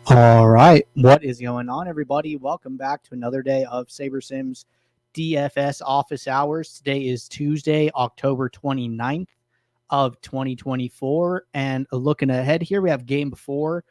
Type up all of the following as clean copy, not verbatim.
All right. What is going on, everybody? Welcome back to another day of SaberSim's DFS office hours. Today is Tuesday, October 29th of 2024. And looking ahead here, we have game 4.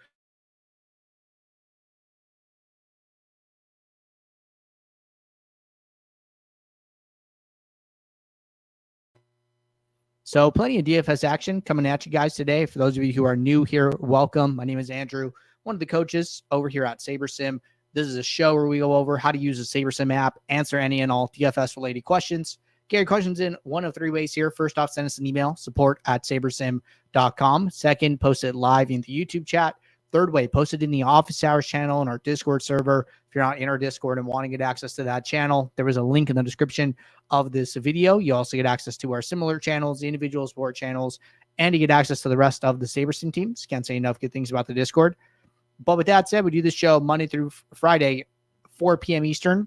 So plenty of DFS action coming at you guys today. For those of you who are new here, welcome. My name is Andrew, one of the coaches over here at SaberSim. This is a show where we go over how to use the SaberSim app, answer any and all DFS-related questions. Get your questions in one of 3 ways here. First off, send us an email, support@sabersim.com. Second, post it live in the YouTube chat. Third way, post it in the office hours channel in our Discord server. If you're not in our Discord and want to get access to that channel, there is a link in the description of this video. You also get access to our similar channels, the individual sport channels, and you get access to the rest of the SaberSim teams. Can't say enough good things about the Discord. But with that said, we do this show Monday through Friday, 4 p.m. Eastern.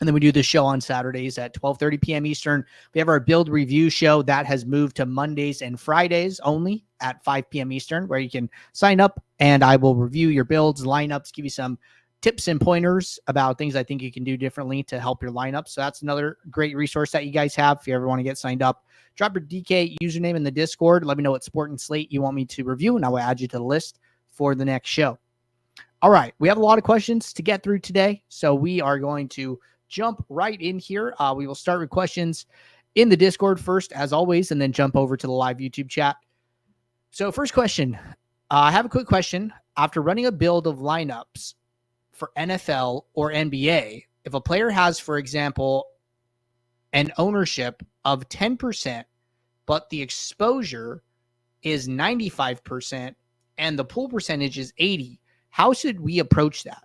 And then we do this show on Saturdays at 12:30 p.m. Eastern. We have our build review show that has moved to Mondays and Fridays only at 5 p.m. Eastern, where you can sign up and I will review your builds, lineups, give you some tips and pointers about things I think you can do differently to help your lineup. So that's another great resource that you guys have if you ever want to get signed up. Drop your DK username in the Discord. Let me know what sport and slate you want me to review, and I will add you to the list for the next show. All right, we have a lot of questions to get through today, so we are going to jump right in here. We will start with questions in the Discord first, as always, and then jump over to the live YouTube chat. So first question, I have a quick question. After running a build of lineups for NFL or NBA, if a player has, for example, an ownership of 10%, but the exposure is 95% and the pool percentage is 80%, how should we approach that?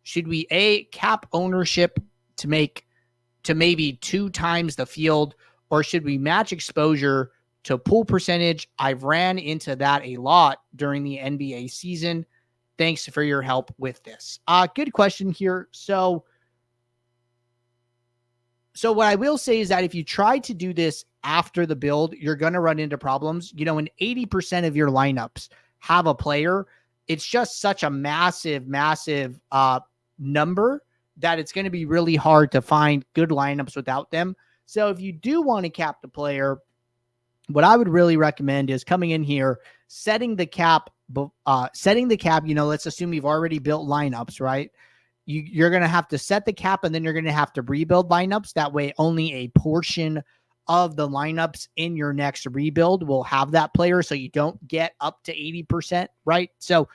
Should we cap ownership to maybe 2 times the field, or should we match exposure to pool percentage? I've ran into that a lot during the NBA season. Thanks for your help with this. Good question here. So what I will say is that if you try to do this after the build, you're going to run into problems. You know, when 80% of your lineups have a player, it's just such a massive number that it's going to be really hard to find good lineups without them. So if you do want to cap the player, what I would really recommend is coming in here, setting the cap, let's assume you've already built lineups, right? You're going to have to set the cap, and then you're going to have to rebuild lineups. That way only a portion of the lineups in your next rebuild will have that player, so you don't get up to 80%, right? So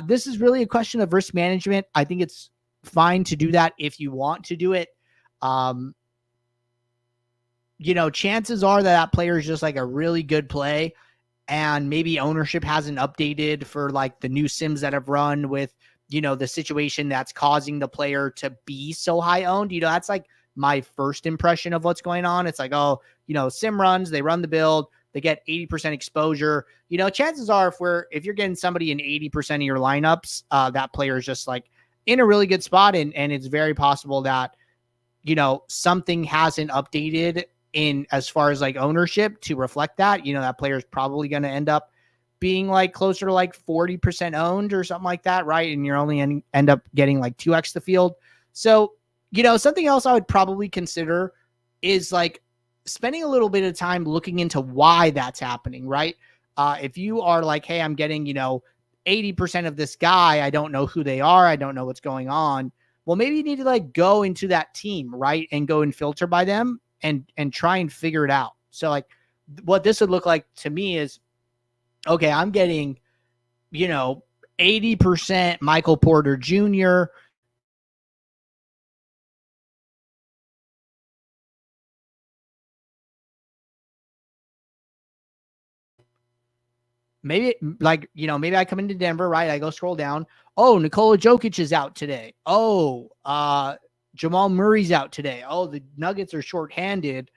this is really a question of risk management. I think it's fine to do that if you want to do it. Chances are that player is just like a really good play, and maybe ownership hasn't updated for like the new sims that have run with, the situation that's causing the player to be so high owned. That's like my first impression of what's going on. It's like, sim runs, they run the build, they get 80% exposure. Chances are if you're getting somebody in 80% of your lineups, that player is just like in a really good spot. And it's very possible that, something hasn't updated in as far as like ownership to reflect that. That player is probably going to end up being like closer to like 40% owned or something like that, right? And you're only end up getting like 2x the field. So, something else I would probably consider is like spending a little bit of time looking into why that's happening, right? If you are like, hey, I'm getting, 80% of this guy, I don't know who they are, I don't know what's going on. Well, maybe you need to like go into that team, right? And go and filter by them and try and figure it out. So like what this would look like to me is, okay, I'm getting, 80% Michael Porter Jr., maybe maybe I come into Denver, right? I go scroll down. Oh, Nikola Jokic is out today. Oh, Jamal Murray's out today. Oh, the Nuggets are shorthanded,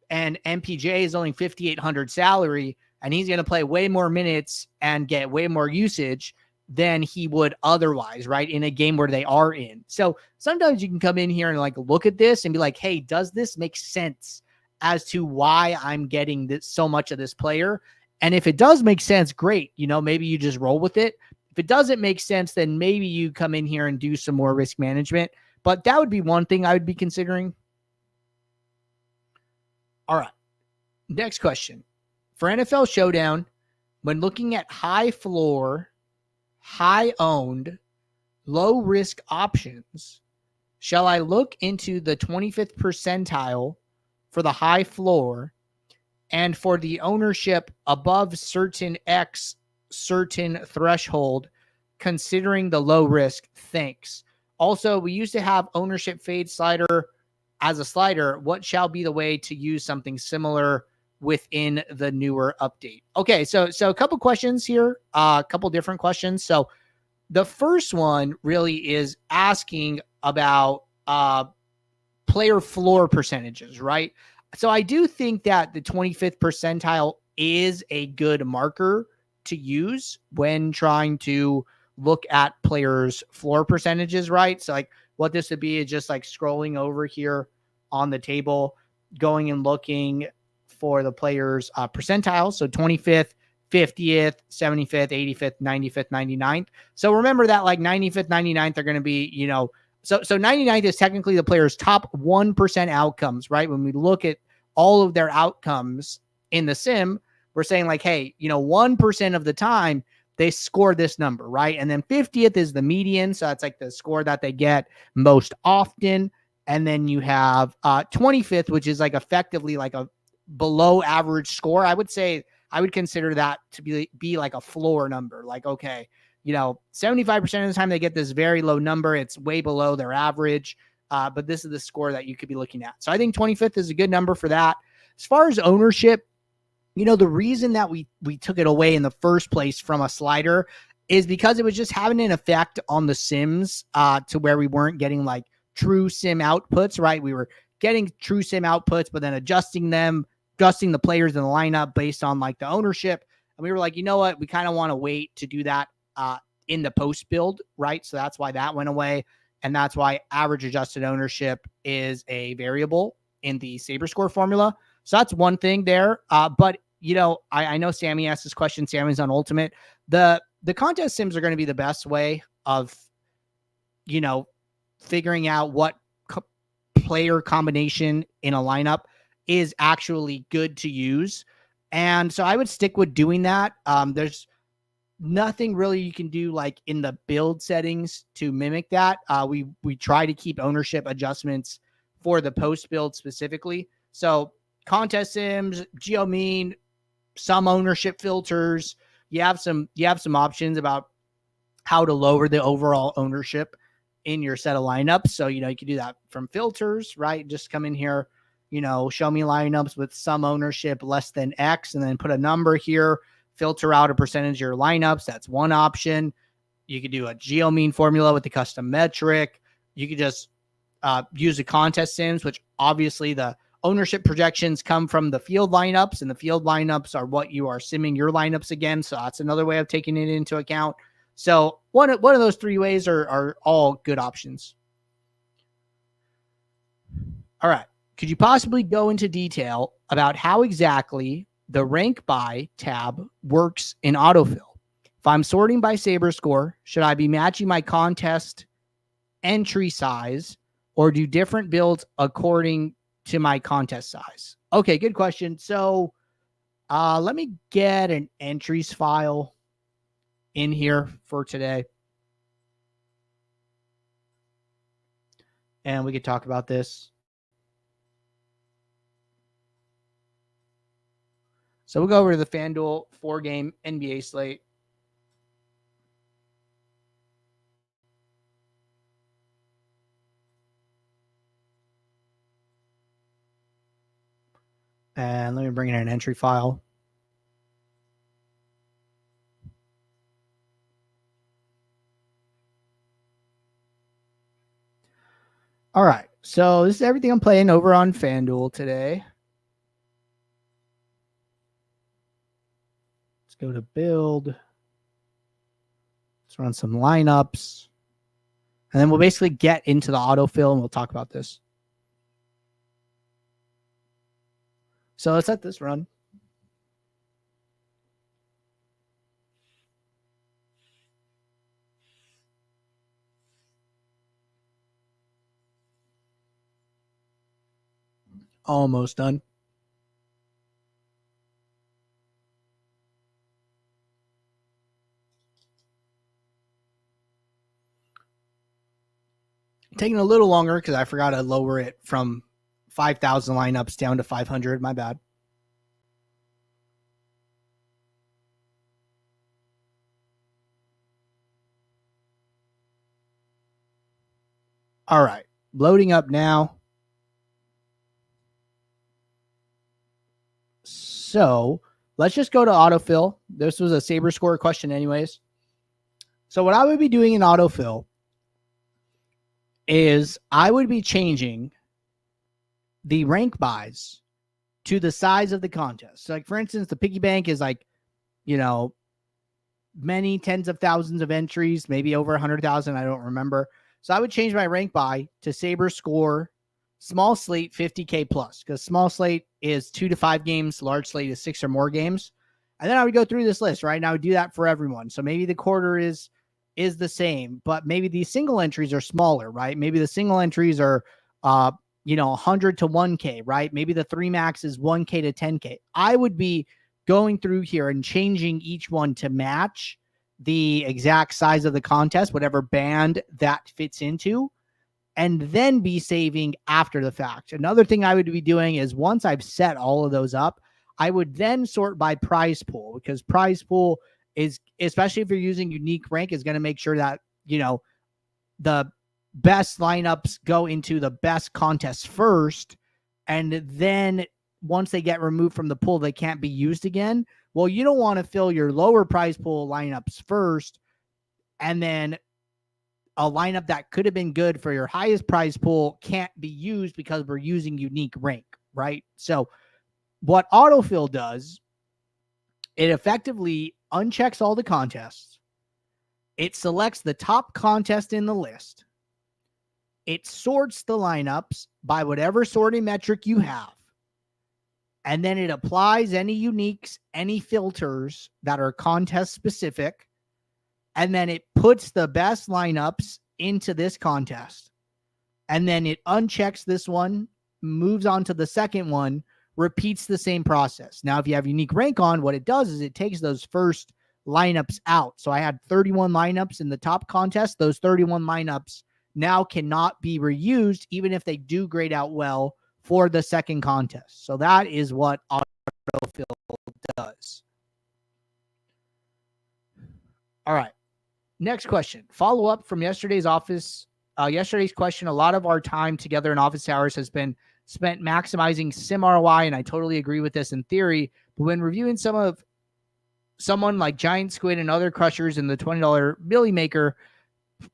and MPJ is only 5,800 salary, and he's going to play way more minutes and get way more usage than he would otherwise, right? In a game where they are in. So sometimes you can come in here and like look at this and be like, hey, does this make sense as to why I'm getting so much of this player? And if it does make sense, great. Maybe you just roll with it. If it doesn't make sense, then maybe you come in here and do some more risk management. But that would be one thing I would be considering. All right. Next question. For NFL Showdown, when looking at high floor, high owned, low risk options, shall I look into the 25th percentile for the high floor and for the ownership above certain threshold, considering the low risk? Thanks. Also, we used to have ownership fade slider as a slider. What shall be the way to use something similar within the newer update? Okay, so a couple questions here, a couple different questions. So the first one really is asking about player floor percentages, right? So I do think that the 25th percentile is a good marker to use when trying to look at players' floor percentages, right? So like what this would be is just like scrolling over here on the table, going and looking for the players' percentiles. So 25th, 50th, 75th, 85th, 95th, 99th. So remember that like 95th, 99th are going to be, you know, so 99th is technically the player's top 1% outcomes, right? When we look at all of their outcomes in the sim, we're saying like, hey, you know, 1% of the time they score this number, right? And then 50th is the median. So that's like the score that they get most often. And then you have 25th, which is like effectively like a below average score. I would say I would consider that to be like a floor number. Like, okay, you know, 75% of the time they get this very low number. It's way below their average. But this is the score that you could be looking at. So I think 25th is a good number for that. As far as ownership, you know, the reason that we took it away in the first place from a slider is because it was just having an effect on the sims to where we weren't getting like true sim outputs, right? We were getting true sim outputs, but then adjusting the players in the lineup based on like the ownership. And we were like, you know what? We kind of want to wait to do that in the post build, right? So that's why that went away. And that's why average adjusted ownership is a variable in the SaberScore formula. So that's one thing there. But, you know, I know Sammy asked this question. Sammy's on Ultimate. The contest sims are going to be the best way of, you know, figuring out what player combination in a lineup is actually good to use. And so I would stick with doing that. There's nothing really you can do like in the build settings to mimic that. We try to keep ownership adjustments for the post build specifically. So contest sims, geomean, some ownership filters. You have some options about how to lower the overall ownership in your set of lineups. So, you know, you can do that from filters, right? Just come in here, you know, show me lineups with some ownership less than X, and then put a number here, filter out a percentage of your lineups. That's one option. You could do a geomean formula with the custom metric. You could just use the contest sims, which obviously the ownership projections come from the field lineups, and the field lineups are what you are simming your lineups again. So that's another way of taking it into account. So one of those three ways are all good options. All right. Could you possibly go into detail about how exactly the rank by tab works in autofill? If I'm sorting by SaberScore, should I be matching my contest entry size or do different builds according to my contest size? Okay, good question. So let me get an entries file in here for today, and we could talk about this. So we'll go over to the FanDuel 4-game NBA slate. And let me bring in an entry file. All right. So this is everything I'm playing over on FanDuel today. Let's go to build. Let's run some lineups. And then we'll basically get into the autofill and we'll talk about this. So let's let this run. Almost done. Taking a little longer because I forgot to lower it from 5,000 lineups down to 500. My bad. All right. Loading up now. So let's just go to autofill. This was a Saber score question anyways. So what I would be doing in autofill is I would be changing the rank buys to the size of the contest. So like, for instance, the piggy bank is like, many tens of thousands of entries, maybe over 100,000. I don't remember. So I would change my rank buy to Saber score, small slate 50K plus, because small slate is 2 to 5 games, large slate is 6 or more games. And then I would go through this list, right? And I would do that for everyone. So maybe the quarter is the same, but maybe these single entries are smaller, right? Maybe the single entries are 100 to 1K, right? Maybe the 3 max is 1K to 10K. I would be going through here and changing each one to match the exact size of the contest, whatever band that fits into, and then be saving after the fact. Another thing I would be doing is once I've set all of those up, I would then sort by prize pool, because prize pool is, especially if you're using unique rank, is going to make sure that, the best lineups go into the best contests first. And then once they get removed from the pool, they can't be used again. Well, you don't want to fill your lower prize pool lineups first, and then a lineup that could have been good for your highest prize pool can't be used because we're using unique rank, right? So what autofill does, it effectively unchecks all the contests. It selects the top contest in the list. It sorts the lineups by whatever sorting metric you have. And then it applies any uniques, any filters that are contest specific. And then it puts the best lineups into this contest. And then it unchecks this one, moves on to the second one, repeats the same process. Now, if you have unique rank on, what it does is it takes those first lineups out. So I had 31 lineups in the top contest. Those 31 lineups now cannot be reused, even if they do grade out well for the second contest. So that is what autofill does. All right. Next question. Follow up from yesterday's question. A lot of our time together in office hours has been spent maximizing sim ROI, and I totally agree with this in theory. But when reviewing someone like Giantsquid and other crushers in the $20 Milly Maker,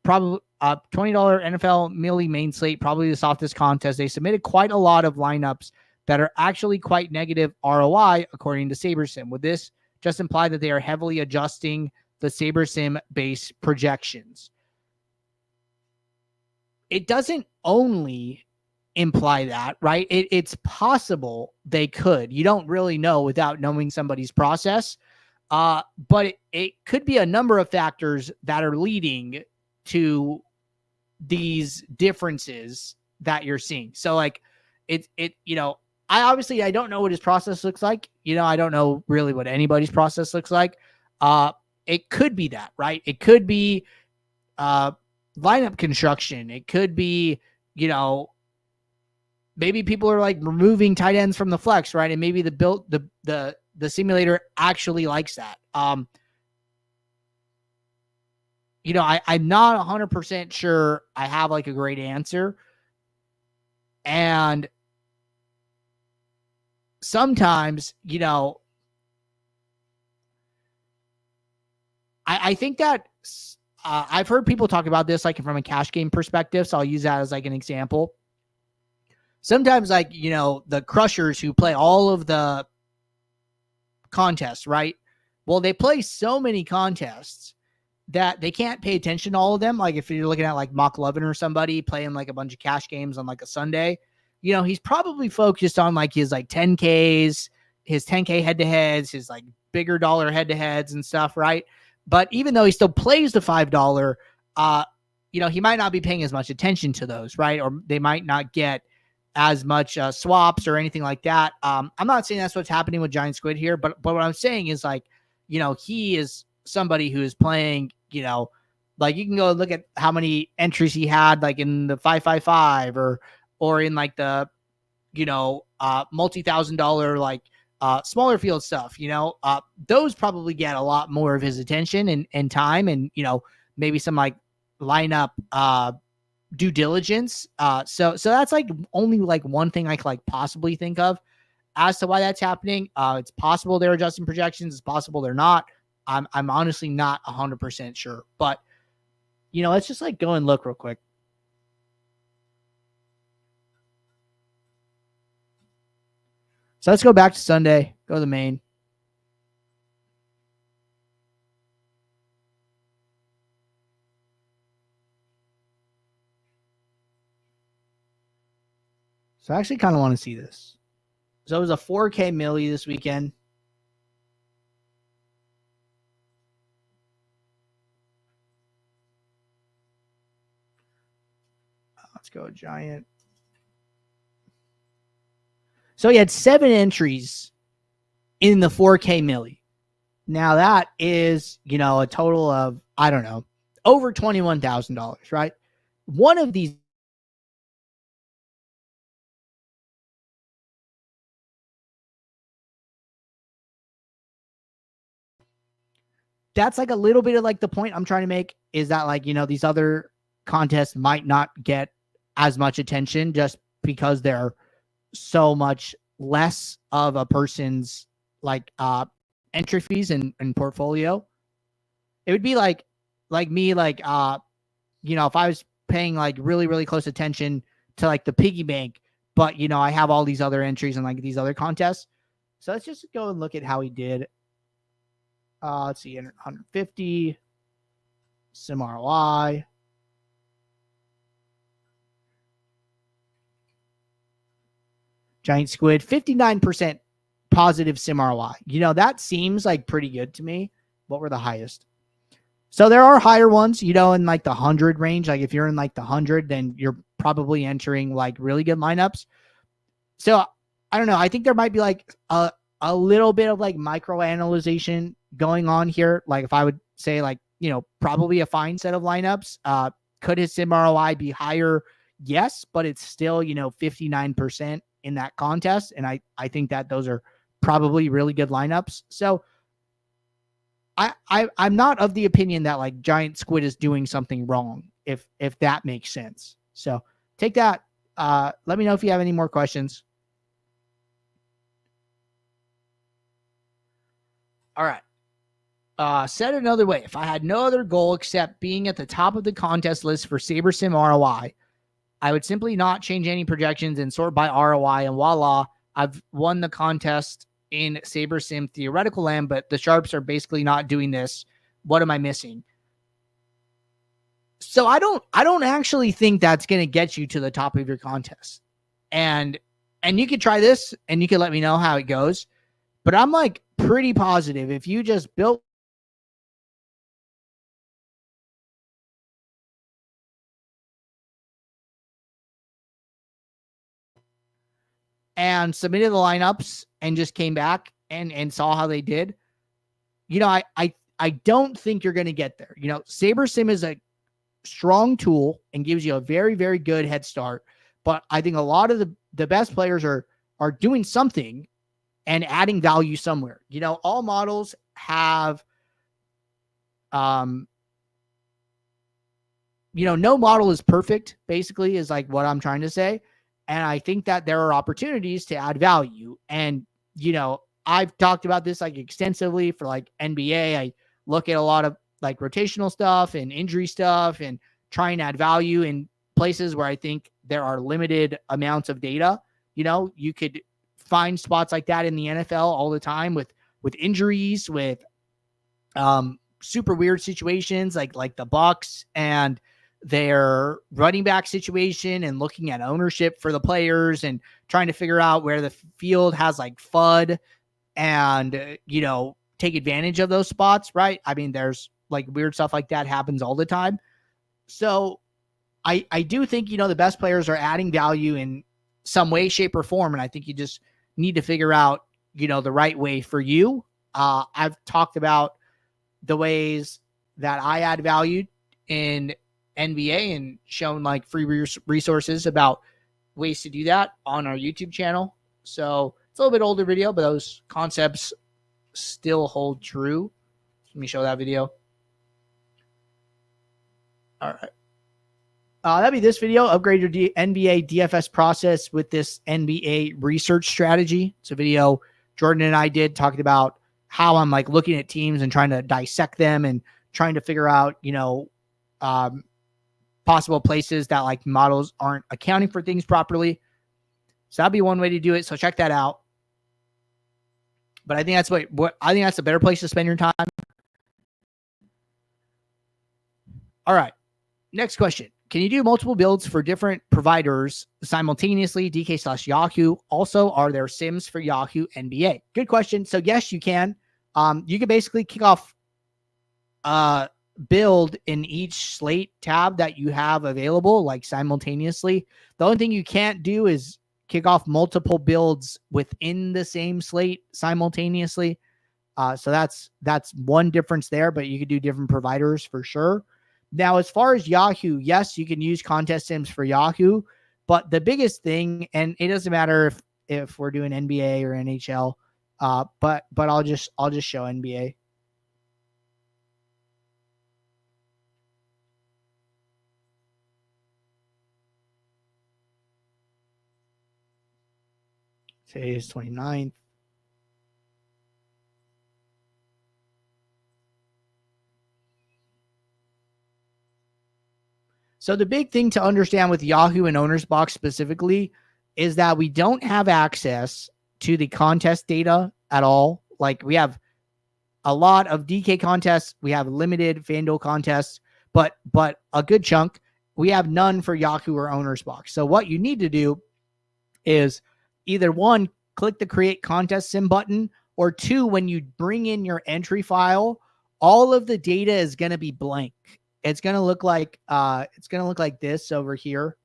probably $20 NFL Milly Main Slate, probably the softest contest, they submitted quite a lot of lineups that are actually quite negative ROI according to SaberSim. Would this just imply that they are heavily adjusting the SaberSim base projections? It doesn't only imply that, right? It's possible they could. You don't really know without knowing somebody's process. But it could be a number of factors that are leading to these differences that you're seeing. So like I don't know what his process looks like. I don't know really what anybody's process looks like. It could be that, right? It could be lineup construction. It could be, maybe people are like removing tight ends from the flex, right? And maybe the simulator actually likes that. I'm not 100% sure I have like a great answer. And sometimes, I think that I've heard people talk about this like from a cash game perspective. So I'll use that as like an example. Sometimes like, the crushers who play all of the contests, right? Well, they play so many contests that they can't pay attention to all of them. Like if you're looking at like Mock Lovin or somebody playing like a bunch of cash games on like a Sunday, he's probably focused on like his like 10Ks, his 10K head-to-heads, his like bigger dollar head-to-heads and stuff, right? But even though he still plays the $5, he might not be paying as much attention to those, right? Or they might not get as much swaps or anything like that. I'm not saying that's what's happening with Giantsquid here, but what I'm saying is like, he is somebody who is playing, like you can go look at how many entries he had like in the 555 or in like the, multi-$1,000 like smaller field stuff, those probably get a lot more of his attention and time and, maybe some like lineup due diligence. So that's like only like one thing I could like possibly think of as to why that's happening. It's possible they're adjusting projections. It's possible they're not. I'm honestly not 100% sure, but let's just like go and look real quick. So let's go back to Sunday, go to the main. So I actually kind of want to see this. So it was a 4K Milly this weekend. Let's go Giant. So he had 7 entries in the 4K Milly. Now that is, a total of, I don't know, over $21,000, right? One of these that's like a little bit of like the point I'm trying to make is that like, these other contests might not get as much attention just because they're so much less of a person's like entry fees and portfolio. It would be like me, like, if I was paying like really, really close attention to like the piggy bank, but I have all these other entries and like these other contests. So let's just go and look at how he did. Let's see, 150 sim ROI. Giantsquid, 59% positive sim ROI. That seems like pretty good to me. What were the highest? So there are higher ones, in like the 100 range. Like if you're in like the 100, then you're probably entering like really good lineups. So I don't know. I think there might be like a little bit of like micro analyzation going on here. Like if I would say like, probably a fine set of lineups. Could his sim ROI be higher? Yes, but it's still, 59% in that contest. And I think that those are probably really good lineups. So I'm not of the opinion that like Giantsquid is doing something wrong, if that makes sense. So take that. Let me know if you have any more questions. All right. Said another way, if I had no other goal except being at the top of the contest list for SaberSim ROI, I would simply not change any projections and sort by ROI, and voila, I've won the contest in SaberSim theoretical land, but the sharps are basically not doing this. What am I missing? So I don't actually think that's going to get you to the top of your contest. And you could try this and you can let me know how it goes. But I'm like pretty positive if you just built and submitted the lineups and just came back and saw how they did, I don't think you're going to get there. SaberSim is a strong tool and gives you a very, very good head start. But I think a lot of the best players are doing something and adding value somewhere. All models have, no model is perfect, basically, is like what I'm trying to say. And I think that there are opportunities to add value. And, I've talked about this like extensively for like NBA. I look at a lot of like rotational stuff and injury stuff and try and add value in places where I think there are limited amounts of data. You could find spots like that in the NFL all the time with injuries, with super weird situations like the Bucks and their running back situation, and looking at ownership for the players and trying to figure out where the field has like FUD and, take advantage of those spots, right? I mean, there's like weird stuff like that happens all the time. So I do think, the best players are adding value in some way, shape, or form. And I think you just need to figure out, the right way for you. I've talked about the ways that I add value in NBA and shown like free resources about ways to do that on our YouTube channel. So it's a little bit older video, but those concepts still hold true. Let me show that video. All right. That'd be this video. Upgrade your NBA DFS process with this NBA research strategy. It's a video Jordan and I did talking about how I'm like looking at teams and trying to dissect them and trying to figure out, possible places that like models aren't accounting for things properly. So that'd be one way to do it. So check that out. But I think that's what I think that's a better place to spend your time. All right. Next question. Can you do multiple builds for different providers simultaneously? DK/Yahoo. Also, are there sims for Yahoo NBA? Good question. So yes, you can. You can basically kick off build in each slate tab that you have available, like simultaneously. The only thing you can't do is kick off multiple builds within the same slate simultaneously. So that's one difference there, but you could do different providers for sure. Now, as far as Yahoo, yes, you can use contest sims for Yahoo, but the biggest thing, and it doesn't matter if we're doing NBA or NHL, but I'll just show NBA. Today is 29th. So the big thing to understand with Yahoo and Owner's Box specifically is that we don't have access to the contest data at all. Like we have a lot of DK contests. We have limited FanDuel contests, but a good chunk, we have none for Yahoo or Owner's Box. So what you need to do is either one, click the create contest sim button, or two, when you bring in your entry file, all of the data is going to be blank. It's going to look like this over here.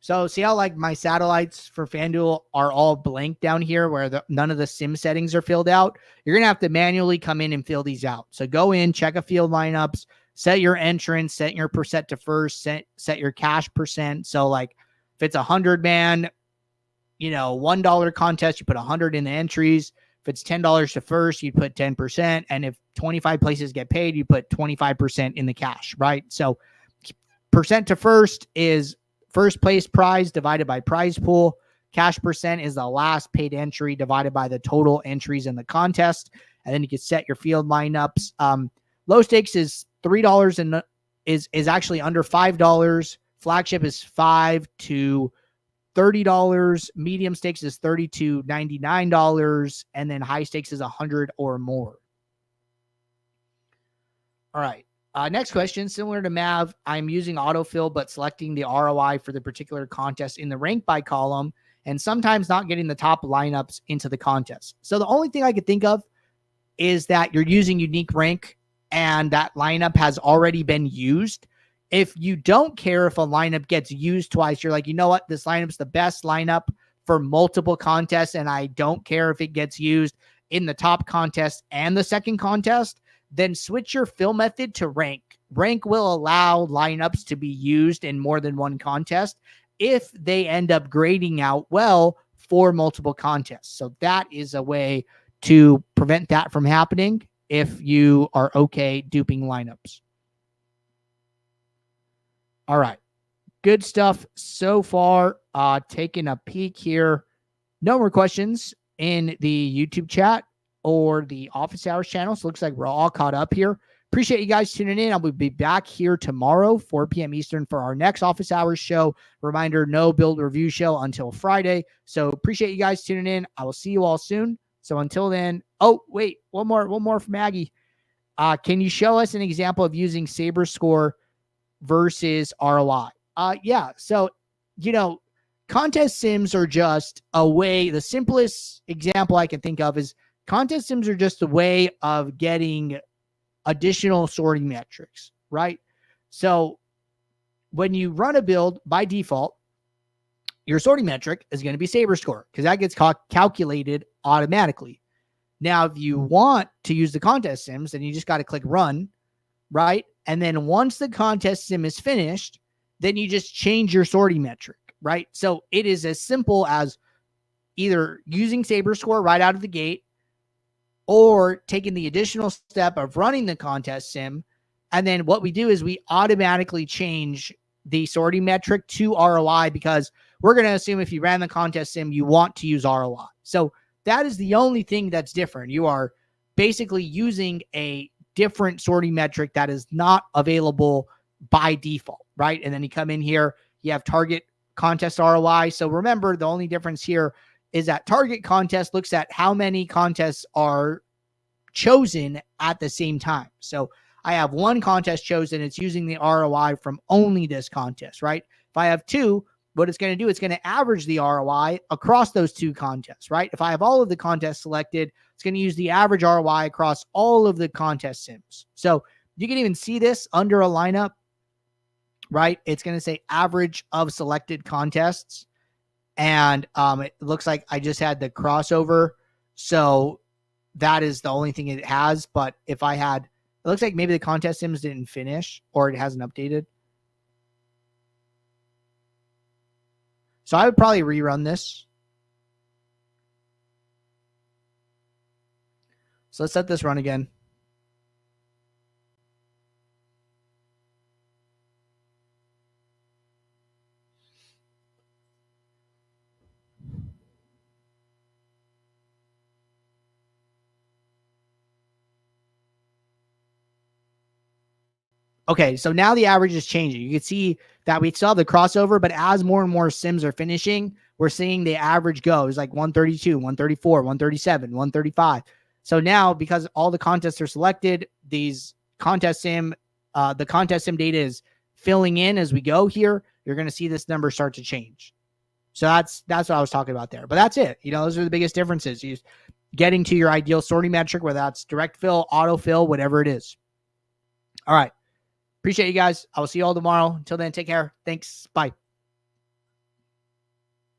So see how like my satellites for FanDuel are all blank down here where none of the sim settings are filled out. You're going to have to manually come in and fill these out. So go in, check a field lineups, set your entrance, set your percent to first, set your cash percent. So like if it's 100-man, $1 contest, you put 100 in the entries. If it's $10 to first, you put 10%. And if 25 places get paid, you put 25% in the cash, right? So percent to first is first place prize divided by prize pool. Cash percent is the last paid entry divided by the total entries in the contest. And then you can set your field lineups. Low stakes is $3 and is actually under $5. Flagship is $5 to $30. Medium stakes is $30 to $99. And then high stakes is $100 or more. All right. Next question. Similar to Mav, I'm using autofill, but selecting the ROI for the particular contest in the rank by column and sometimes not getting the top lineups into the contest. So the only thing I could think of is that you're using unique rank and that lineup has already been used. If you don't care if a lineup gets used twice, you're like, you know what? This lineup's the best lineup for multiple contests, and I don't care if it gets used in the top contest and the second contest, then switch your fill method to rank. Rank will allow lineups to be used in more than one contest if they end up grading out well for multiple contests. So that is a way to prevent that from happening if you are okay duping lineups. All right. Good stuff so far. Taking a peek here. No more questions in the YouTube chat or the office hours channel. So it looks like we're all caught up here. Appreciate you guys tuning in. I will be back here tomorrow, 4 p.m. Eastern, for our next office hours show. Reminder, no build review show until Friday. So appreciate you guys tuning in. I will see you all soon. So until then, oh, wait, one more from Maggie. Can you show us an example of using Saber score versus ROI? Yeah. So, contest sims are just a way. The simplest example I can think of is contest sims are just a way of getting additional sorting metrics, right? So when you run a build by default, your sorting metric is going to be SaberScore because that gets calculated automatically. Now, if you want to use the contest sims, then you just got to click run, right? And then once the contest sim is finished, then you just change your sorting metric, right? So it is as simple as either using SaberScore right out of the gate or taking the additional step of running the contest sim. And then what we do is we automatically change the sorting metric to ROI because we're going to assume if you ran the contest sim, you want to use ROI. So that is the only thing that's different. You are basically using a different sorting metric that is not available by default, right? And then you come in here, you have target contest ROI. So remember, the only difference here is that target contest looks at how many contests are chosen at the same time. So I have one contest chosen. It's using the ROI from only this contest, right? If I have two, what it's going to do, it's going to average the ROI across those two contests, right? If I have all of the contests selected, it's going to use the average ROI across all of the contest sims. So you can even see this under a lineup, right? It's going to say average of selected contests. And it looks like I just had the crossover. So that is the only thing it has. But if I had, it looks like maybe the contest sims didn't finish or it hasn't updated. So I would probably rerun this. So let's let this run again. Okay, so now the average is changing. You can see that we still have the crossover, but as more and more sims are finishing, we're seeing the average goes like 132, 134, 137, 135. So now, because all the contests are selected, these contest sim, the contest sim data is filling in as we go here. You're going to see this number start to change. So that's what I was talking about there. But that's it. You know, those are the biggest differences. You getting to your ideal sorting metric, whether that's direct fill, autofill, whatever it is. All right. Appreciate you guys. I will see you all tomorrow. Until then, take care. Thanks. Bye.